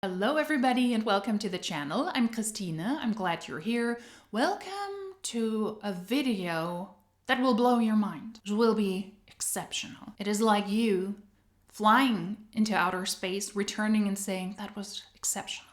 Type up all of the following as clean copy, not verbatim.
Hello everybody and welcome to the channel. I'm Christina. I'm glad you're here. Welcome to a video that will blow your mind. It will be exceptional. It is like you flying into outer space, returning and saying, that was exceptional.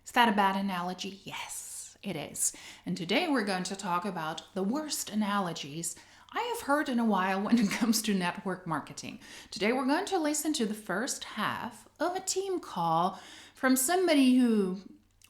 Is that a bad analogy? Yes, it is. And today we're going to talk about the worst analogies I have heard in a while when it comes to network marketing. Today we're going to listen to the first half of a team call from somebody who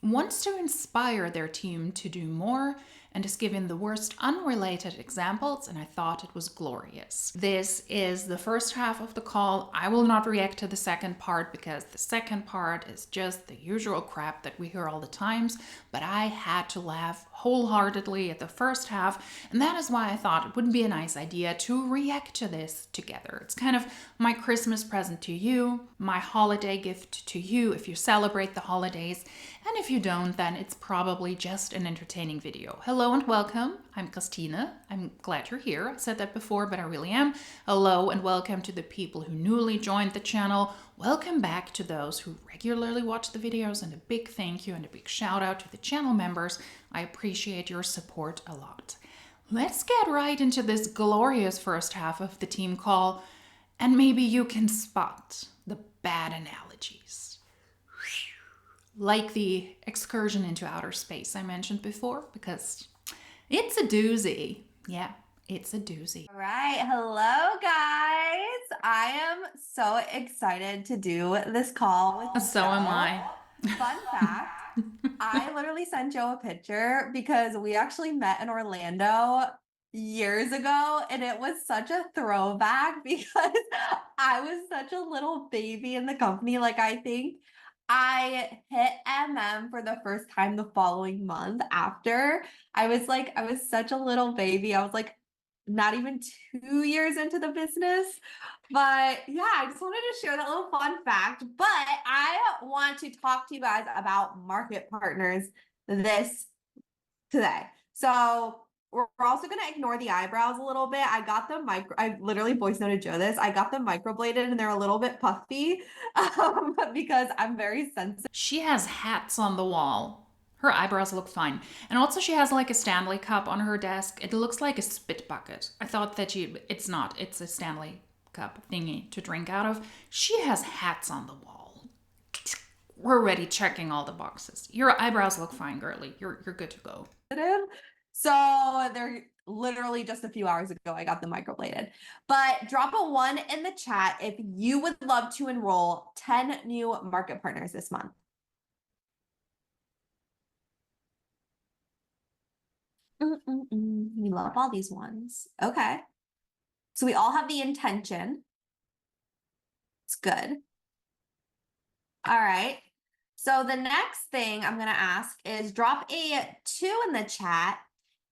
wants to inspire their team to do more and is giving the worst unrelated examples, and I thought it was glorious. This is the first half of the call. I will not react to the second part because the second part is just the usual crap that we hear all the times, but I had to laugh wholeheartedly at the first half, and that is why I thought it would be a nice idea to react to this together. It's kind of my Christmas present to you, my holiday gift to you if you celebrate the holidays, and if you don't, then it's probably just an entertaining video. Hello and welcome. I'm Christina. I'm glad you're here. I said that before, but I really am. Hello and welcome to the people who newly joined the channel. Welcome back to those who regularly watch the videos, and a big thank you and a big shout out to the channel members. I appreciate your support a lot. Let's get right into this glorious first half of the team call, and maybe you can spot the bad analogies. Like the excursion into outer space I mentioned before, because it's a doozy. Yeah, it's a doozy. All right. Hello, guys. I am so excited to do this call with So am I. Fun fact, I literally sent Joe a picture because we actually met in Orlando years ago, and it was such a throwback because I was such a little baby in the company. Like, I think I hit MM for the first time the following month after. I was such a little baby. I was like not even 2 years into the business. But yeah, I just wanted to share that little fun fact. But I want to talk to you guys about market partners this today. So we're also going to ignore the eyebrows a little bit. I literally voice noted Joe this. I got them microbladed and they're a little bit puffy because I'm very sensitive. She has hats on the wall. Her eyebrows look fine. And also she has like a Stanley cup on her desk. It looks like a spit bucket. I thought that it's not. It's a Stanley cup thingy to drink out of. She has hats on the wall. We're already checking all the boxes. Your eyebrows look fine, girly. You're good to go. So they're literally just a few hours ago, I got them microbladed. But drop a 1 in the chat if you would love to enroll 10 new market partners this month. We love all these ones. Okay. So we all have the intention. It's good. All right. So the next thing I'm going to ask is drop a 2 in the chat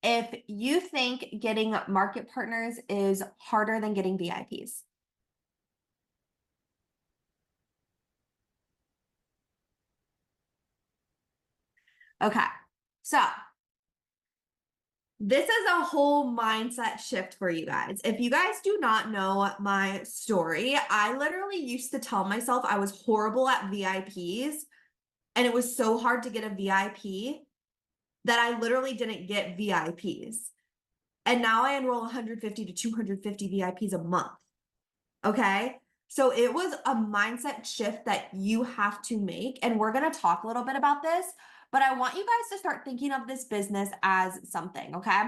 if you think getting market partners is harder than getting VIPs. Okay. So this is a whole mindset shift for you guys. If you guys do not know my story, I literally used to tell myself I was horrible at VIPs, and it was so hard to get a VIP that I literally didn't get VIPs. And now I enroll 150 to 250 VIPs a month. Okay. So it was a mindset shift that you have to make. And we're going to talk a little bit about this, but I want you guys to start thinking of this business as something. Okay.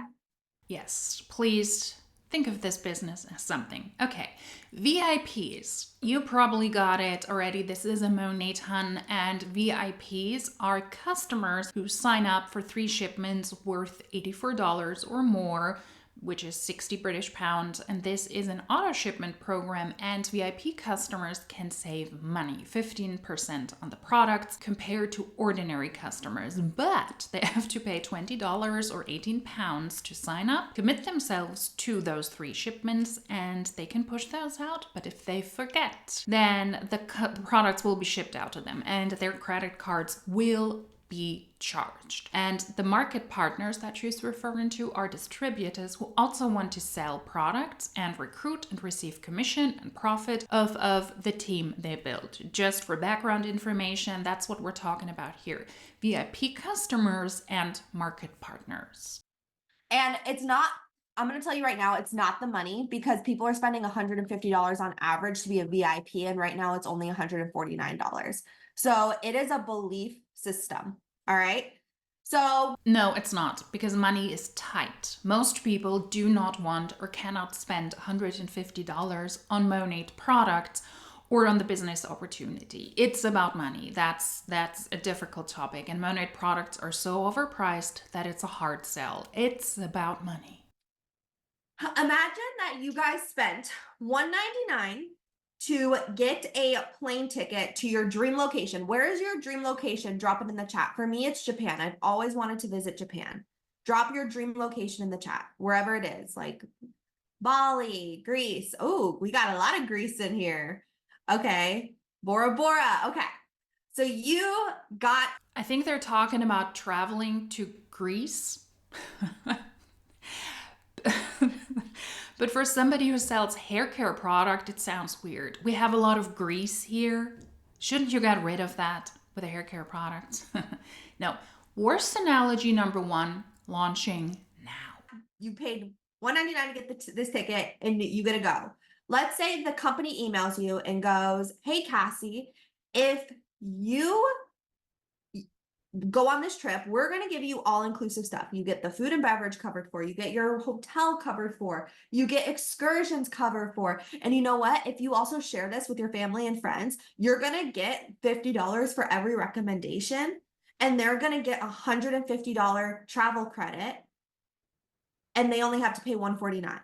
Yes, please think of this business as something. Okay, VIPs. You probably got it already. This is a monat, and VIPs are customers who sign up for 3 shipments worth $84 or more, which is 60 British pounds, and this is an auto shipment program, and VIP customers can save money, 15% on the products compared to ordinary customers, but they have to pay $20 or 18 pounds to sign up, commit themselves to those 3 shipments, and they can push those out, but if they forget, then the products will be shipped out to them, and their credit cards will be charged. And the market partners that she's referring to are distributors who also want to sell products and recruit and receive commission and profit of the team they built. Just for background information, that's what we're talking about here. VIP customers and market partners. And it's not, I'm going to tell you right now, it's not the money, because people are spending $150 on average to be a VIP. And right now it's only $149. So it is a belief system. All right. So no, it's not, because money is tight. Most people do not want or cannot spend $150 on Monat products or on the business opportunity. It's about money. That's a difficult topic, and Monat products are so overpriced that it's a hard sell. It's about money. imagine that you guys spent $199 to get a plane ticket to your dream location. Where is your dream location? Drop it in the chat. For me, it's Japan. I've always wanted to visit Japan. Drop your dream location in the chat, wherever it is, like Bali, Greece. Oh, we got a lot of Greece in here. Okay. Bora Bora. Okay. So you got. I think they're talking about traveling to Greece. But for somebody who sells hair care product, it sounds weird. We have a lot of grease here. Shouldn't you get rid of that with a hair care product? No. Worst analogy number one, launching now. You paid $199 to get this ticket and you get to go. Let's say the company emails you and goes, hey, Cassie, if you go on this trip, we're going to give you all-inclusive stuff. You get the food and beverage covered for, you get your hotel covered for, you get excursions covered for. And you know what? If you also share this with your family and friends, you're going to get $50 for every recommendation, and they're going to get $150 travel credit, and they only have to pay $149.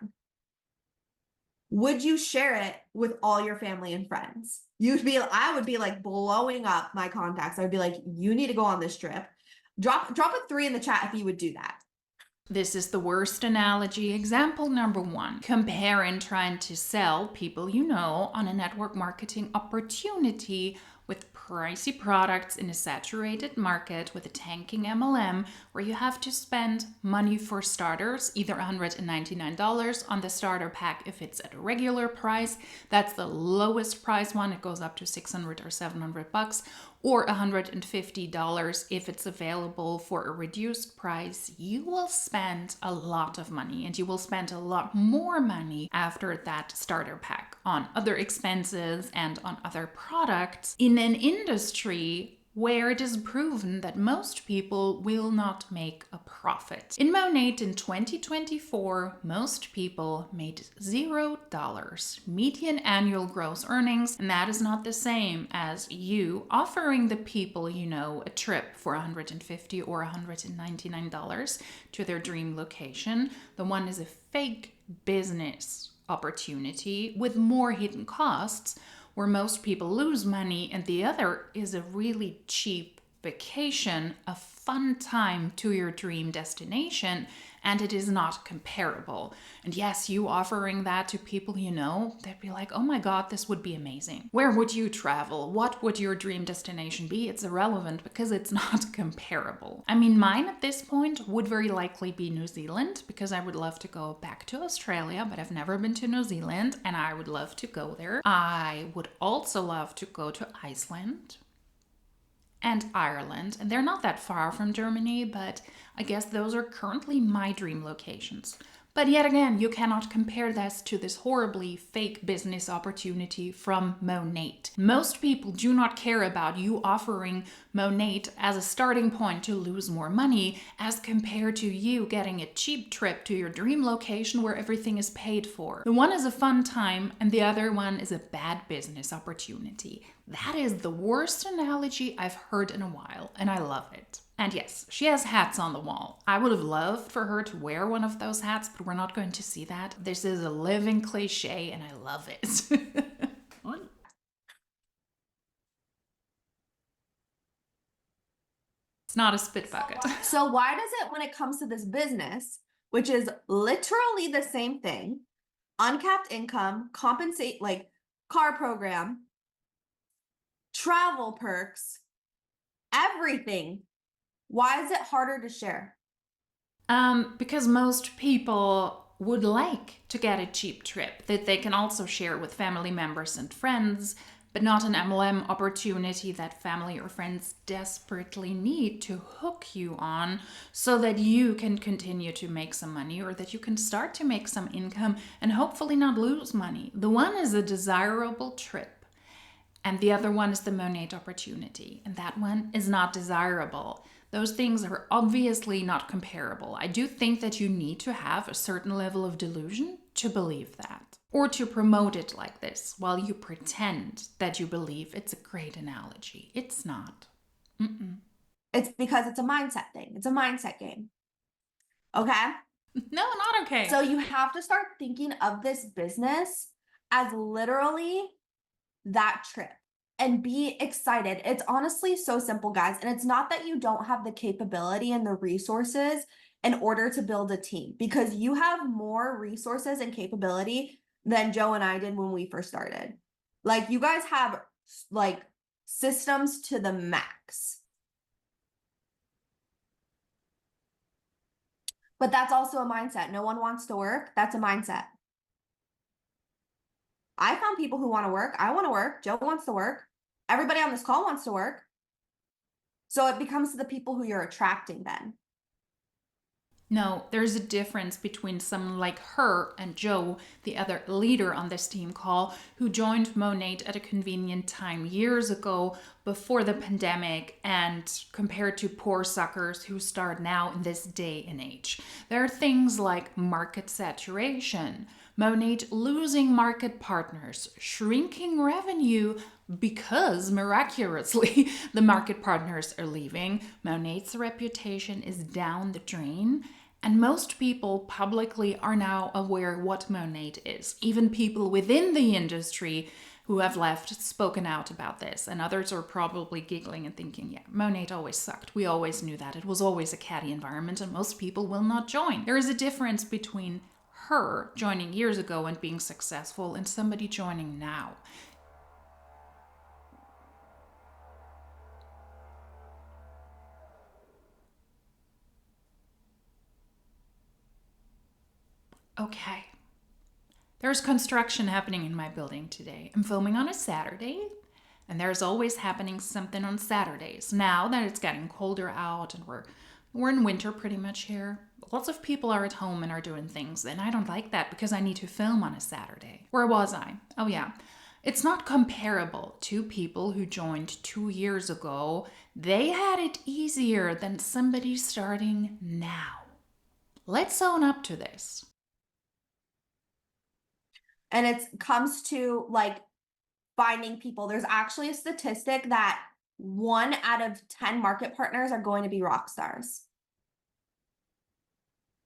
Would you share it with all your family and friends? I would be like blowing up my contacts. I would be like, you need to go on this trip. Drop a 3 in the chat if you would do that. This is the worst analogy. Example number one. Comparing trying to sell people you know on a network marketing opportunity with pricey products in a saturated market with a tanking MLM, where you have to spend money for starters, either $199 on the starter pack if it's at a regular price. That's the lowest price one. It goes up to $600 or $700, or $150 if it's available for a reduced price. You will spend a lot of money, and you will spend a lot more money after that starter pack on other expenses and on other products in an industry where it is proven that most people will not make a profit. In Monat in 2024, most people made $0 median annual gross earnings, and that is not the same as you offering the people you know a trip for $150 or $199 to their dream location. The one is a fake business opportunity with more hidden costs, where most people lose money, and the other is a really cheap vacation, a fun time to your dream destination, and it is not comparable. And yes, you offering that to people you know, they'd be like, oh my God, this would be amazing. Where would you travel? What would your dream destination be? It's irrelevant because it's not comparable. I mean, mine at this point would very likely be New Zealand, because I would love to go back to Australia, but I've never been to New Zealand and I would love to go there. I would also love to go to Iceland and Ireland, and they're not that far from Germany, but I guess those are currently my dream locations. But yet again, you cannot compare this to this horribly fake business opportunity from Monat. Most people do not care about you offering Monat as a starting point to lose more money, as compared to you getting a cheap trip to your dream location where everything is paid for. The one is a fun time and the other one is a bad business opportunity. That is the worst analogy I've heard in a while, and I love it. And yes, she has hats on the wall. I would have loved for her to wear one of those hats, but we're not going to see that. This is a living cliche, and I love it. It's not a spit bucket. So why does it, when it comes to this business, which is literally the same thing, uncapped income, compensate, like car program, travel perks, everything, Why is it harder to share? Because most people would like to get a cheap trip that they can also share with family members and friends, but not an MLM opportunity that family or friends desperately need to hook you on so that you can continue to make some money or that you can start to make some income and hopefully not lose money. The one is a desirable trip, and the other one is the monat opportunity, and that one is not desirable. Those things are obviously not comparable. I do think that you need to have a certain level of delusion to believe that, or to promote it like this while you pretend that you believe it's a great analogy. It's not. It's because it's a mindset thing. It's a mindset game. Okay? No, not okay. So you have to start thinking of this business as literally that trip and be excited. It's honestly so simple, guys. And it's not that you don't have the capability and the resources in order to build a team, because you have more resources and capability than Joe and I did when we first started. Like, you guys have like systems to the max. But that's also a mindset. No one wants to work. That's a mindset. I found people who want to work. I want to work. Joe wants to work. Everybody on this call wants to work. So it becomes the people who you're attracting then. No, there's a difference between someone like her and Joe, the other leader on this team call, who joined Monat at a convenient time years ago before the pandemic, and compared to poor suckers who start now in this day and age. There are things like market saturation, Monat losing market partners, shrinking revenue because miraculously the market partners are leaving, Monat's reputation is down the drain, and most people publicly are now aware what Monat is. Even people within the industry who have left spoken out about this, and others are probably giggling and thinking, yeah, Monat always sucked. We always knew that. It was always a catty environment and most people will not join. There is a difference between her joining years ago and being successful and somebody joining now. Okay. There's construction happening in my building today. I'm filming on a Saturday, and there's always happening something on Saturdays. Now that it's getting colder out and we're in winter pretty much here, lots of people are at home and are doing things, and I don't like that because I need to film on a Saturday. Where was I? Oh yeah. It's not comparable to people who joined 2 years ago. They had it easier than somebody starting now. Let's own up to this. And it comes to like finding people. There's actually a statistic that 1 out of 10 market partners are going to be rock stars.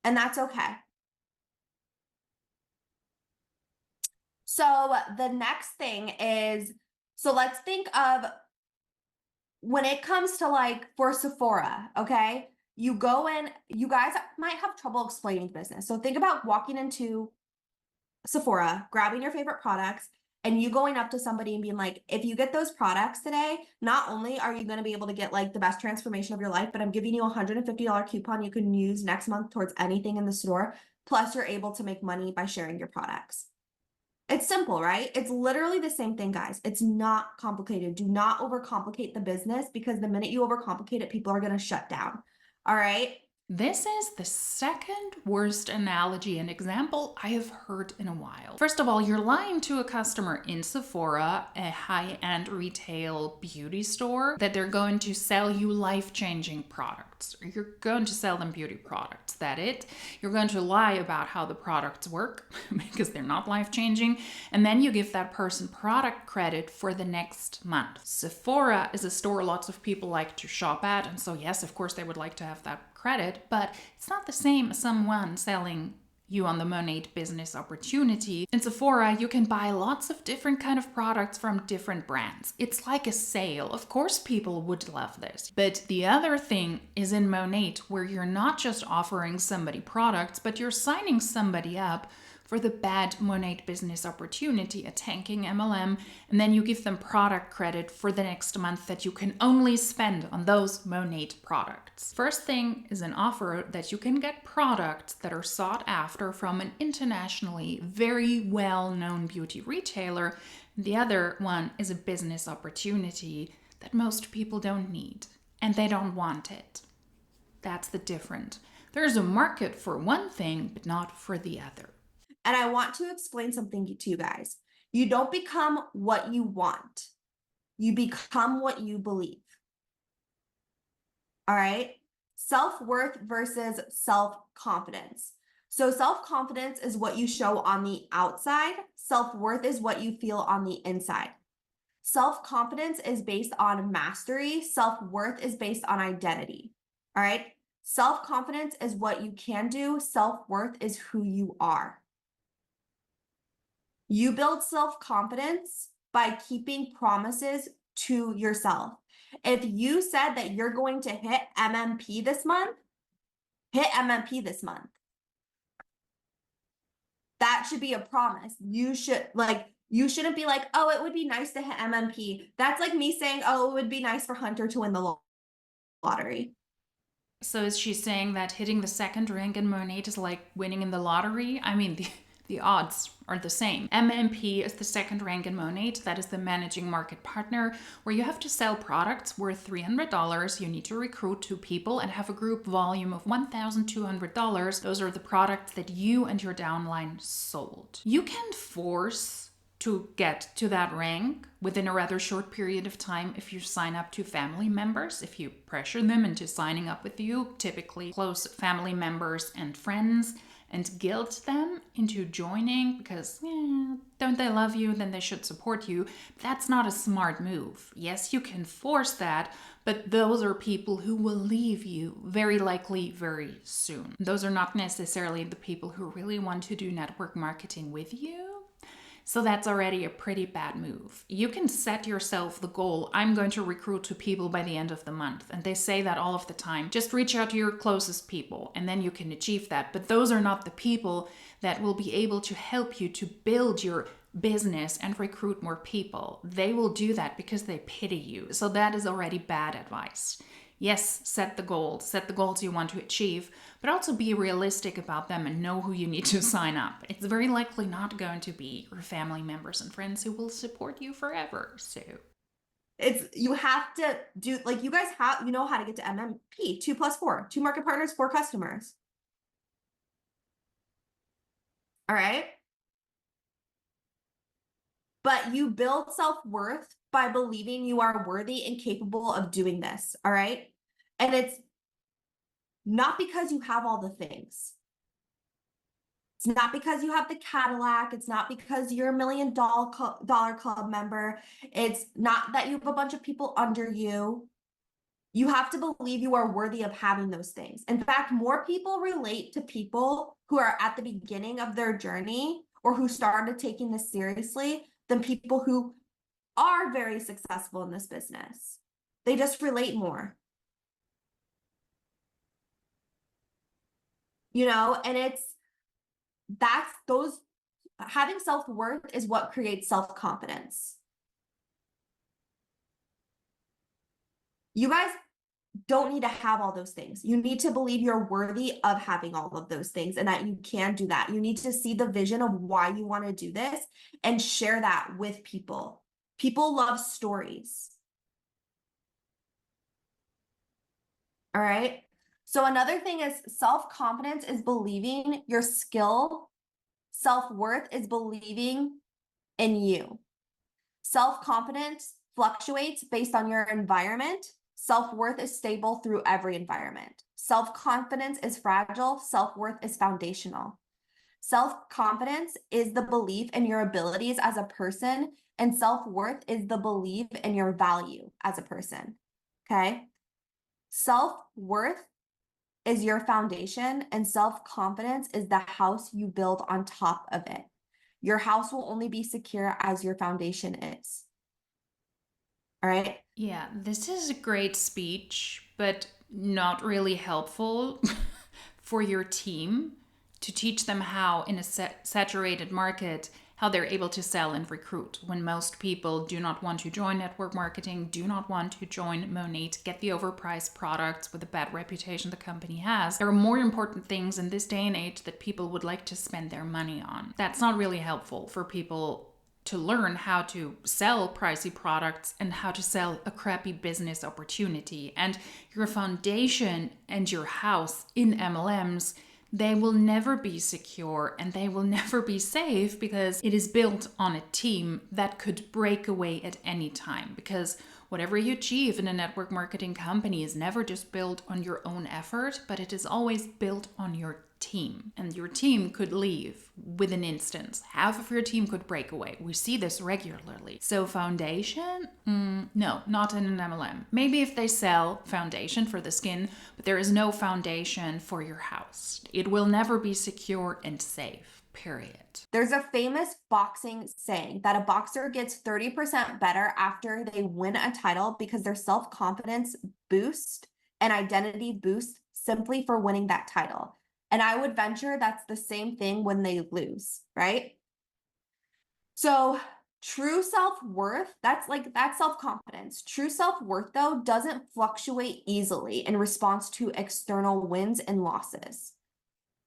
And that's okay. So the next thing is, so let's think of when it comes to like for Sephora, okay? You go in, you guys might have trouble explaining business. So think about walking into Sephora, grabbing your favorite products, and you going up to somebody and being like, if you get those products today, not only are you going to be able to get like the best transformation of your life, but I'm giving you a $150 coupon you can use next month towards anything in the store. Plus, you're able to make money by sharing your products. It's simple, right? It's literally the same thing, guys. It's not complicated. Do not overcomplicate the business, because the minute you overcomplicate it, people are going to shut down. All right. This is the second worst analogy and example I have heard in a while. First of all, you're lying to a customer in Sephora, a high-end retail beauty store, that they're going to sell you life-changing products. Or you're going to sell them beauty products. That it. You're going to lie about how the products work because they're not life-changing, and then you give that person product credit for the next month. Sephora is a store lots of people like to shop at, and so yes, of course, they would like to have that credit, but it's not the same as someone selling you on the Monat business opportunity. In Sephora, you can buy lots of different kind of products from different brands. It's like a sale. Of course, people would love this. But the other thing is in Monat, where you're not just offering somebody products, but you're signing somebody up for the bad monat business opportunity, a tanking MLM, and then you give them product credit for the next month that you can only spend on those monat products. First thing is an offer that you can get products that are sought after from an internationally very well-known beauty retailer. The other one is a business opportunity that most people don't need and they don't want it. That's the difference. There's a market for one thing, but not for the other. And I want to explain something to you guys. You don't become what you want. You become what you believe. All right? Self-worth versus self-confidence. So self-confidence is what you show on the outside. Self-worth is what you feel on the inside. Self-confidence is based on mastery. Self-worth is based on identity. All right? Self-confidence is what you can do. Self-worth is who you are. You build self-confidence by keeping promises to yourself. If you said that you're going to hit MMP this month, hit MMP this month. That should be a promise. You shouldn't be like, oh, it would be nice to hit MMP. That's like me saying, oh, it would be nice for Hunter to win the lottery. So is she saying that hitting the second rank in monat is like winning in the lottery? I mean, the odds are the same. MMP is the second rank in monat. That is the managing market partner, where you have to sell products worth $300. You need to recruit 2 people and have a group volume of $1,200. Those are the products that you and your downline sold. You can force to get to that rank within a rather short period of time if you sign up to family members, if you pressure them into signing up with you, typically close family members and friends, and guilt them into joining because, don't they love you? Then they should support you. That's not a smart move. Yes, you can force that, but those are people who will leave you very likely very soon. Those are not necessarily the people who really want to do network marketing with you. So that's already a pretty bad move. You can set yourself the goal, I'm going to recruit 2 people by the end of the month. And they say that all of the time. Just reach out to your closest people and then you can achieve that. But those are not the people that will be able to help you to build your business and recruit more people. They will do that because they pity you. So that is already bad advice. Yes, set the goals you want to achieve, but also be realistic about them and know who you need to sign up. It's very likely not going to be your family members and friends who will support you forever. So you have to do, like, you guys have, you know how to get to MMP, 2 + 4, 2 market partners, 4 customers. All right. But you build self-worth by believing you are worthy and capable of doing this. All right. And it's not because you have all the things. It's not because you have the Cadillac. It's not because you're a $1 million club member. It's not that you have a bunch of people under you. You have to believe you are worthy of having those things. In fact, more people relate to people who are at the beginning of their journey or who started taking this seriously than people who are very successful in this business. They just relate more. And having self-worth is what creates self-confidence. You guys don't need to have all those things. You need to believe you're worthy of having all of those things and that you can do that. You need to see the vision of why you want to do this and share that with people. People love stories. All right. So another thing is self-confidence is believing your skill. Self-worth is believing in you. Self-confidence fluctuates based on your environment. Self-worth is stable through every environment. Self-confidence is fragile. Self-worth is foundational. Self-confidence is the belief in your abilities as a person, and self-worth is the belief in your value as a person. Okay? Self-worth is your foundation, and self-confidence is the house you build on top of it. Your house will only be secure as your foundation is. All right? yeah, this is a great speech, but not really helpful for your team to teach them how, in a saturated market, how they're able to sell and recruit when most people do not want to join network marketing, do not want to join monat, get the overpriced products with the bad reputation the company has. There are more important things in this day and age that people would like to spend their money on. That's not really helpful for people to learn how to sell pricey products and how to sell a crappy business opportunity. And your foundation and your house in MLMs, they will never be secure and they will never be safe because it is built on a team that could break away at any time. Because whatever you achieve in a network marketing company is never just built on your own effort, but it is always built on your team. And your team could leave within instance. Half of your team could break away. We see this regularly. So foundation? No, not in an MLM. Maybe if they sell foundation for the skin, but there is no foundation for your house. It will never be secure and safe, period. There's a famous boxing saying that a boxer gets 30% better after they win a title because their self-confidence boost and identity boost simply for winning that title. And I would venture that's the same thing when they lose, right? So true self-worth, that's self-confidence. True self-worth, though, doesn't fluctuate easily in response to external wins and losses,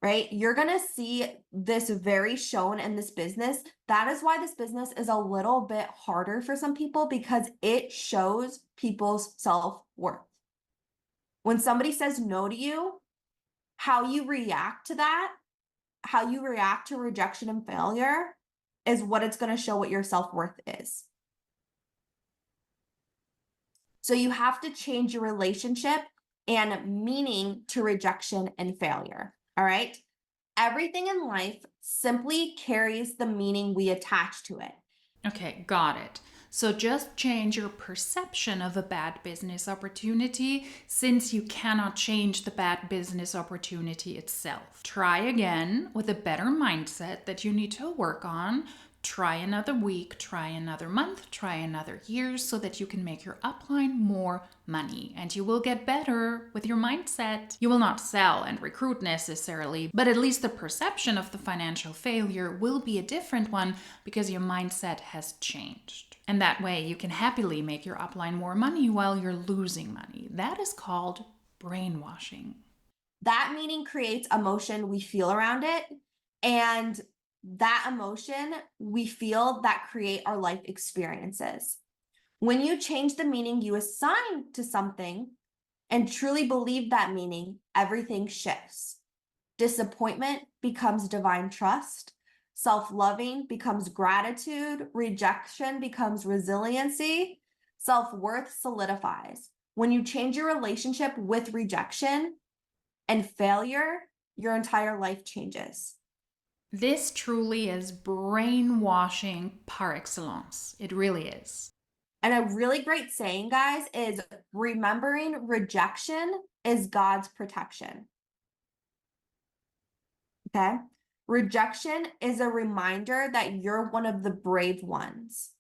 right? You're going to see this very shown in this business. That is why this business is a little bit harder for some people, because it shows people's self-worth. When somebody says no to you, how you react to that, how you react to rejection and failure is what it's going to show what your self-worth is. So you have to change your relationship and meaning to rejection and failure. All right. Everything in life simply carries the meaning we attach to it. Okay, got it. So just change your perception of a bad business opportunity, since you cannot change the bad business opportunity itself. Try again with a better mindset that you need to work on. Try another week, try another month, try another year so that you can make your upline more money. And you will get better with your mindset. You will not sell and recruit necessarily, but at least the perception of the financial failure will be a different one because your mindset has changed. And that way you can happily make your upline more money while you're losing money. That is called brainwashing. That meaning creates emotion we feel around it, and that emotion we feel that create our life experiences. When you change the meaning you assign to something and truly believe that meaning, everything shifts. Disappointment becomes divine trust. Self-loving becomes gratitude. Rejection becomes resiliency. Self-worth solidifies. When you change your relationship with rejection and failure, your entire life changes. This truly is brainwashing par excellence. It really is. And a really great saying, guys, is remembering rejection is God's protection. Okay? Rejection is a reminder that you're one of the brave ones,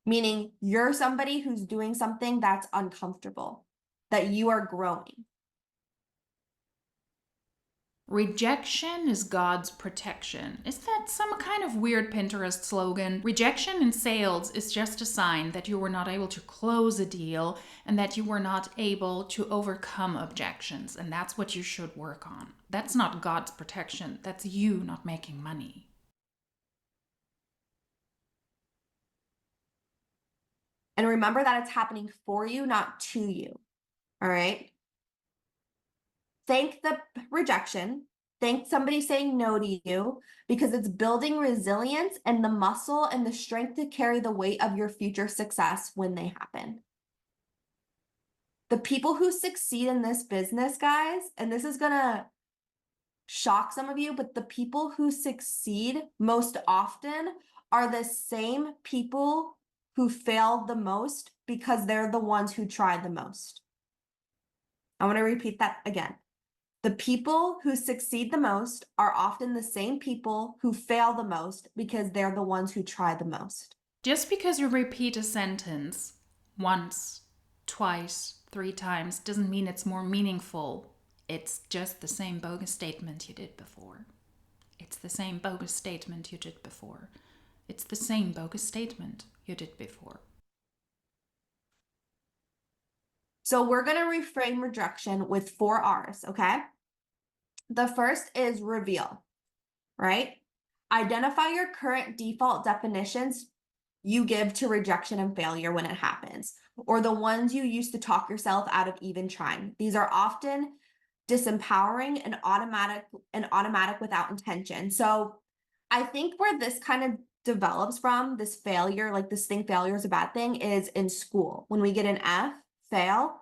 meaning you're somebody who's doing something that's uncomfortable, that you are growing. Rejection is God's protection. Is that some kind of weird Pinterest slogan? Rejection in sales is just a sign that you were not able to close a deal and that you were not able to overcome objections. And that's what you should work on. That's not God's protection. That's you not making money. And remember that it's happening for you, not to you. All right? Thank the rejection. Thank somebody saying no to you, because it's building resilience and the muscle and the strength to carry the weight of your future success when they happen. The people who succeed in this business, guys, and this is going to shock some of you, but the people who succeed most often are the same people who fail the most because they're the ones who try the most. I want to repeat that again. The people who succeed the most are often the same people who fail the most because they're the ones who try the most. Just because you repeat a sentence once, twice, 3 times doesn't mean it's more meaningful. It's just the same bogus statement you did before. It's the same bogus statement you did before. It's the same bogus statement you did before. So we're going to reframe rejection with 4 R's, okay? The first is reveal, right? Identify your current default definitions you give to rejection and failure when it happens, or the ones you use to talk yourself out of even trying. These are often disempowering and automatic without intention. So I think where this kind of develops from, this failure, like this thing failure is a bad thing, is in school. When we get an F, fail,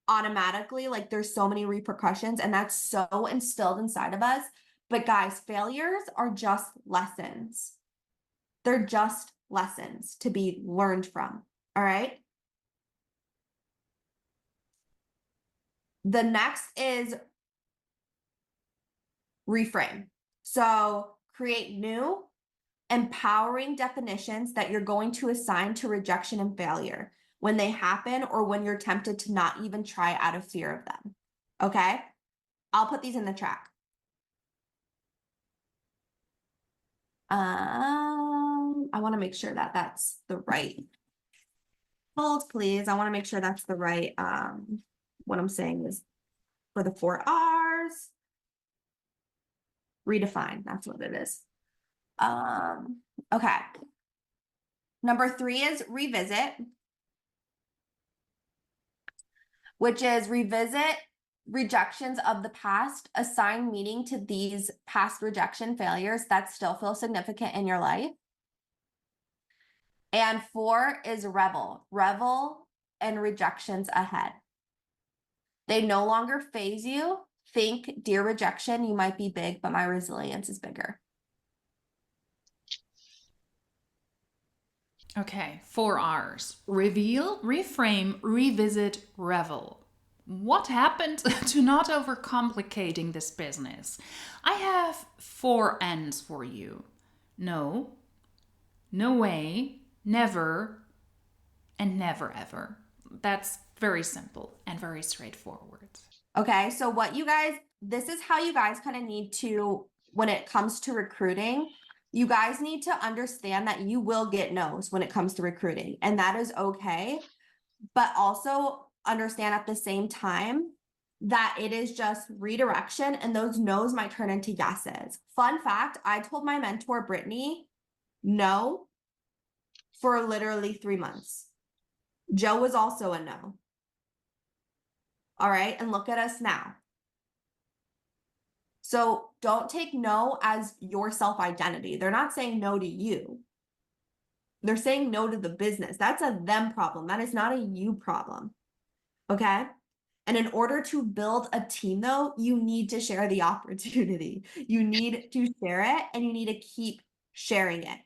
automatically, like there's so many repercussions, and that's so instilled inside of us. But guys, failures are just lessons. They're just lessons to be learned from. All right. The next is reframe. So create new, empowering definitions that you're going to assign to rejection and failure when they happen, or when you're tempted to not even try out of fear of them. Okay. I'll put these in the track. I want to make sure that that's the right. Hold, please. I want to make sure that's the right. What I'm saying is for the 4 R's. Redefine. That's what it is. Okay. Number 3 is revisit, which is revisit rejections of the past, assign meaning to these past rejection failures that still feel significant in your life. And 4 is revel in rejections ahead. They no longer phase you. Think, dear rejection, you might be big, but my resilience is bigger. Okay, 4 R's. Reveal, reframe, revisit, revel. What happened to not overcomplicating this business? I have 4 N's for you. No, no way, never, and never ever. That's very simple and very straightforward. Okay, so this is how you guys kind of need to, when it comes to recruiting, you guys need to understand that you will get no's when it comes to recruiting, and that is okay. But also understand at the same time that it is just redirection, and those no's might turn into yeses. Fun fact, I told my mentor, Brittany, no for literally 3 months. Joe was also a no. All right, and look at us now. So don't take no as your self-identity. They're not saying no to you. They're saying no to the business. That's a them problem. That is not a you problem. Okay? And in order to build a team, though, you need to share the opportunity. You need to share it, and you need to keep sharing it.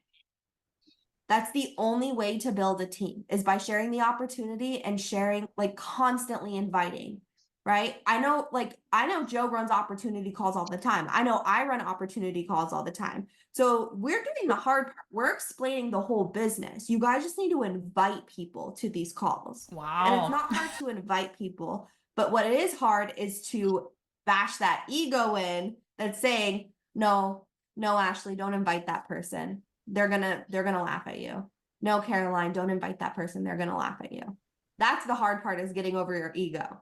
That's the only way to build a team, is by sharing the opportunity and sharing, like constantly inviting, right? I know Joe runs opportunity calls all the time. I know I run opportunity calls all the time. So we're doing the hard part. We're explaining the whole business. You guys just need to invite people to these calls. Wow. And it's not hard to invite people, but what it is hard is to bash that ego in that's saying, no, Ashley, don't invite that person. They're gonna laugh at you. No, Caroline, don't invite that person. They're gonna laugh at you. That's the hard part, is getting over your ego.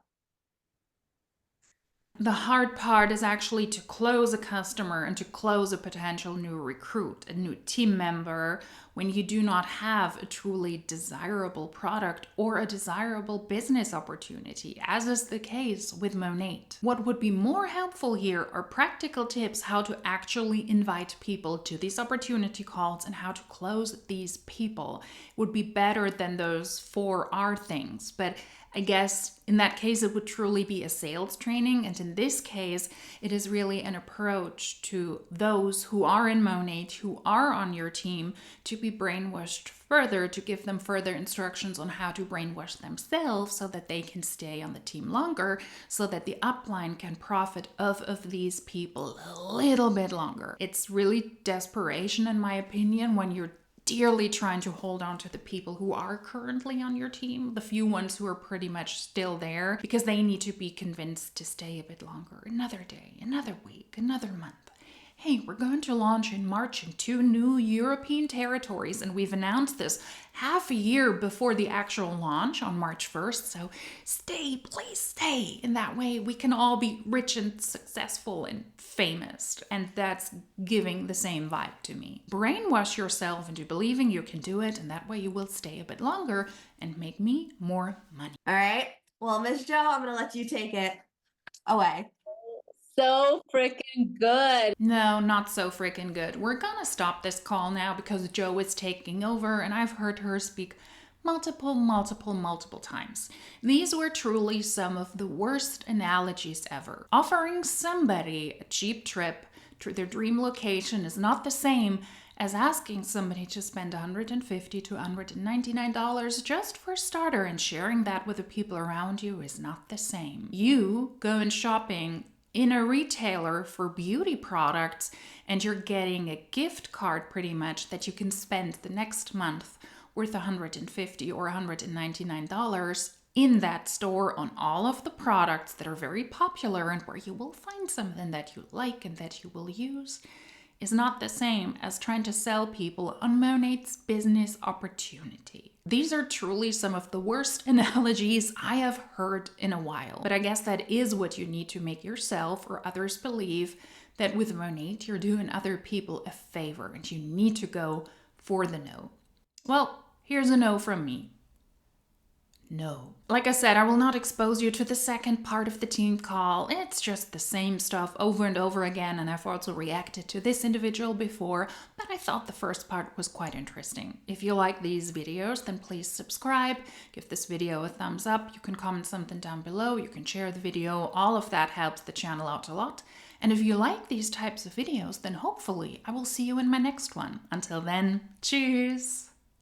The hard part is actually to close a customer and to close a potential new recruit, a new team member, when you do not have a truly desirable product or a desirable business opportunity, as is the case with Monat. What would be more helpful here are practical tips how to actually invite people to these opportunity calls and how to close these people. Would be better than those 4 R things, but I guess in that case, it would truly be a sales training. And in this case, it is really an approach to those who are in Monat, who are on your team, to be brainwashed further, to give them further instructions on how to brainwash themselves so that they can stay on the team longer, so that the upline can profit of these people a little bit longer. It's really desperation, in my opinion, when you're dearly trying to hold on to the people who are currently on your team, the few ones who are pretty much still there, because they need to be convinced to stay a bit longer, another day, another week, another month. hey, we're going to launch in March in 2 new European territories, and we've announced this half a year before the actual launch on March 1st. So stay, please stay. In that way, we can all be rich and successful and famous. And that's giving the same vibe to me. Brainwash yourself into believing you can do it, and that way you will stay a bit longer and make me more money. All right. Well, Miss Joe, I'm going to let you take it away. So freaking good. No, not so freaking good. We're gonna stop this call now because Joe is taking over and I've heard her speak multiple times. These were truly some of the worst analogies ever. Offering somebody a cheap trip to their dream location is not the same as asking somebody to spend $150 to $199 just for a starter, and sharing that with the people around you is not the same. You going shopping in a retailer for beauty products and you're getting a gift card pretty much that you can spend the next month worth $150 or $199 in that store on all of the products that are very popular and where you will find something that you like and that you will use, is not the same as trying to sell people on Monat's business opportunity. These are truly some of the worst analogies I have heard in a while. But I guess that is what you need to make yourself or others believe, that with Monat you're doing other people a favor and you need to go for the no. Well, here's a no from me. No. Like I said, I will not expose you to the second part of the team call. It's just the same stuff over and over again, and I've also reacted to this individual before, but I thought the first part was quite interesting. If you like these videos, then please subscribe, give this video a thumbs up, you can comment something down below, you can share the video, all of that helps the channel out a lot. And if you like these types of videos, then hopefully I will see you in my next one. Until then, cheers!